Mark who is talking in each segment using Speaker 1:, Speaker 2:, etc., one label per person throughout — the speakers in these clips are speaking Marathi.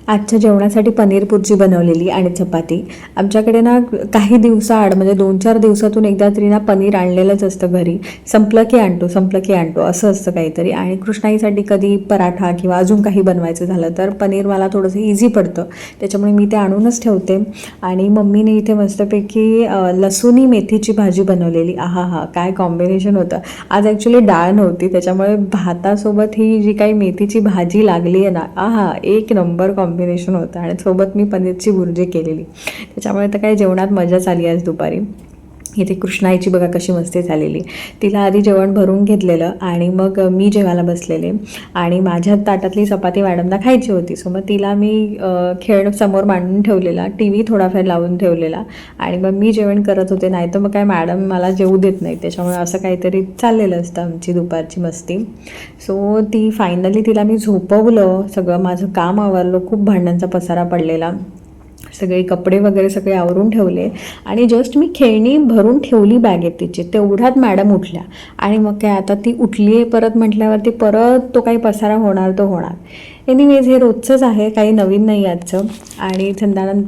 Speaker 1: आजच्या जेवणासाठी पनीर भुर्जी बनवलेली आणि चपाती. आमच्याकडे ना काही दिवसाआड म्हणजे 2-4 दिवसातून एकदा तरी ना पनीर आणलेलंच असतं घरी. संपलं की आणतो असं असतं काहीतरी. आणि कृष्णाईसाठी कधी पराठा किंवा अजून काही बनवायचं झालं तर पनीर मला थोडंसं इझी पडतं, त्याच्यामुळे मी ते आणूनच ठेवते. आणि मम्मीने इथे मस्तपैकी लसूणी मेथीची भाजी बनवलेली. आहा हा, काय कॉम्बिनेशन होतं. आज ॲक्च्युली डाळ नव्हती, त्याच्यामुळे भातासोबत ही जी काही मेथीची भाजी लागली आहे ना, आहा एक नंबर कॉम्बिनेशन होतं. आणि सोबत मी पनीरची भुर्जी केलेली, त्याच्यामुळे तर काही जेवणात मजाच आली आज दुपारी. इथे कृष्णाईची बघा कशी मस्ती झालेली. तिला आधी जेवण भरून घेतलेलं आणि मग मी जेवायला बसलेले. आणि माझ्या ताटातली चपाती मॅडमला खायची होती, सो मग तिला मी खेळ समोर मांडून ठेवलेला, टी व्ही थोडाफार लावून ठेवलेला आणि मग मी जेवण करत होते. नाही तर मग काय मॅडम मला जेवू देत नाही, त्याच्यामुळे असं काहीतरी चाललेलं असतं आमची दुपारची मस्ती. सो ती फायनली तिला मी झोपवलं, सगळं माझं काम आवरलं, खूप भांड्यांचा पसारा पडलेला, सगळे कपडे वगैरे सगळे आवरून ठेवले. आणि जस्ट मी खेळणी भरून ठेवली बॅगेत तिची, तेवढ्यात मॅडम उठल्या. आणि मग काय आता ती उठली आहे परत म्हटल्यावरती परत तो काही पसारा होणार तो होणार. एनिवेज हे रोजचंच आहे, काही नवीन नाही आजचं. आणि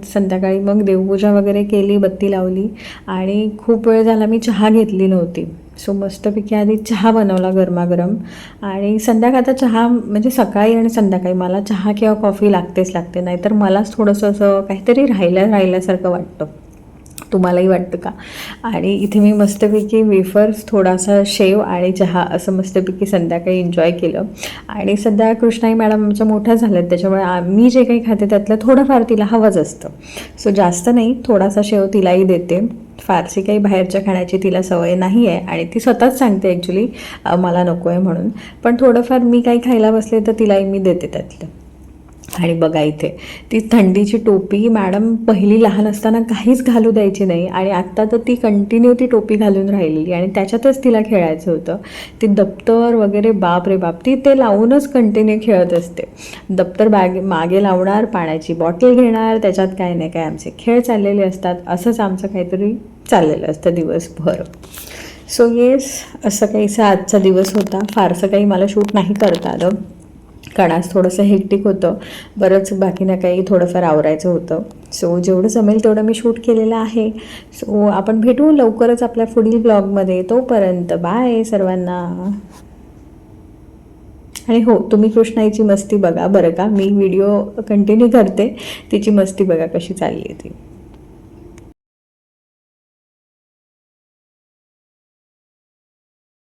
Speaker 1: संध्याकाळी मग देवपूजा वगैरे केली, बत्ती लावली. आणि खूप वेळ झाला मी चहा घेतली नव्हती, सो मस्तपैकी आधी चहा बनवला गरमागरम. आणि संध्याकाळचा चहा म्हणजे सकाळी आणि संध्याकाळी मला चहा किंवा कॉफी लागते, नाहीतर मलाच थोडंसं असं काहीतरी राहिल्यासारखं वाटतं. तुम्हालाही वाटतं का? आणि इथे मी मस्तपैकी वेफर्स, थोडासा शेव आणि चहा असं मस्तपैकी संध्याकाळी एन्जॉय केलं. आणि सध्या कृष्णाई मॅडम आमच्या मोठ्या झाल्यात, त्याच्यामुळे मी जे काही खाते त्यातलं थोडंफार तिला हवंच असतं. सो जास्त नाही, थोडासा शेव तिलाही देते. फारशी काही बाहेरच्या खाण्याची तिला सवय नाही आहे आणि ती स्वतःच सांगते ॲक्च्युली मला नको आहे म्हणून. पण थोडंफार मी काही खायला बसले तर तिलाही मी देते त्यातलं. आणि बघा इथे ती थंडीची टोपी मॅडम पहिली लहान असताना काहीच घालू द्यायची नाही, आणि आत्ता तर ती कंटिन्यू ती टोपी घालून राहिलेली आणि त्याच्यातच तिला खेळायचं होतं. ती दप्तर वगैरे बाप रे बाप, ती ते लावूनच कंटिन्यू खेळत असते. दप्तर मागे लावणार, पाण्याची बॉटल घेणार, त्याच्यात काय नाही काय आमचे खेळ चाललेले असतात. असंच आमचं काहीतरी चाललेलं असतं दिवसभर. सो येस, असं काहीसा आजचा दिवस होता. फारसं काही मला शूट नाही करता आलं, कारण आज थोडंसं हेक्टिक होतं, बरंच बाकी ना काही थोडंफार आवरायचं होतं. सो जेवढं जमेल तेवढं मी शूट केलेलं आहे. सो आपण भेटू लवकरच आपल्या पुढील ब्लॉगमध्ये. तोपर्यंत बाय सर्वांना. आणि हो, तुम्ही कृष्णाईची मस्ती बघा बरं का, मी व्हिडिओ कंटिन्यू करते, तिची मस्ती बघा कशी चालली आहे ती.